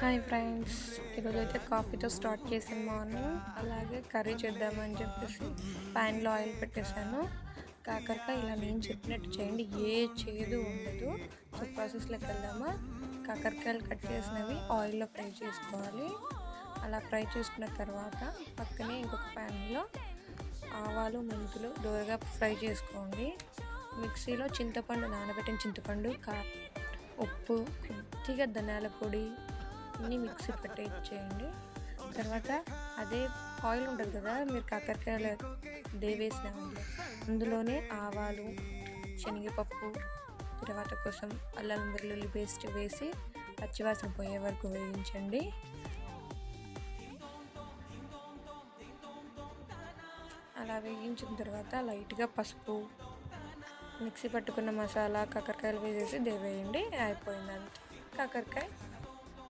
Hi friends, ఈరోజైతే కాఫీతో start చేశాను morning. అలాగే కర్రీ చేద్దామని చెప్పేసి ప్యాన్లో ఆయిల్ పెట్టేశాను. కాకరకాయ ఇలా నేను చెప్పినట్టు చేయండి, ఏ చేదు ఉండదు. సో ప్రాసెస్లోకి వెళ్దామా. కాకరకాయలు కట్ చేసినవి ఆయిల్లో ఫ్రై చేసుకోవాలి. అలా ఫ్రై చేసుకున్న తర్వాత పక్కనే ఇంకొక ప్యాన్లో ఆవాలు మెంతులు దూరగా ఫ్రై చేసుకోండి. మిక్సీలో చింతపండు, నానబెట్టిన చింతపండు, ఉప్పు, కొద్దిగా ధనియాల పొడి అన్నీ మిక్సీ పట్టేయండి. తర్వాత అదే ఆయిల్ ఉంటుంది కదా, మీరు కాకరకాయలు వేసిన ఆయిల్, అందులోనే ఆవాలు, శనగపప్పు, తర్వాత కోసం అల్లం వెల్లుల్లి పేస్ట్ వేసి పచ్చివాసన పోయే వరకు వేయించండి. అలా వేయించిన తర్వాత లైట్గా పసుపు, మిక్సీ పట్టుకున్న మసాలా, కాకరకాయలు వేసేసి వేయండి. అయిపోయింది, అంతే కాకరకాయ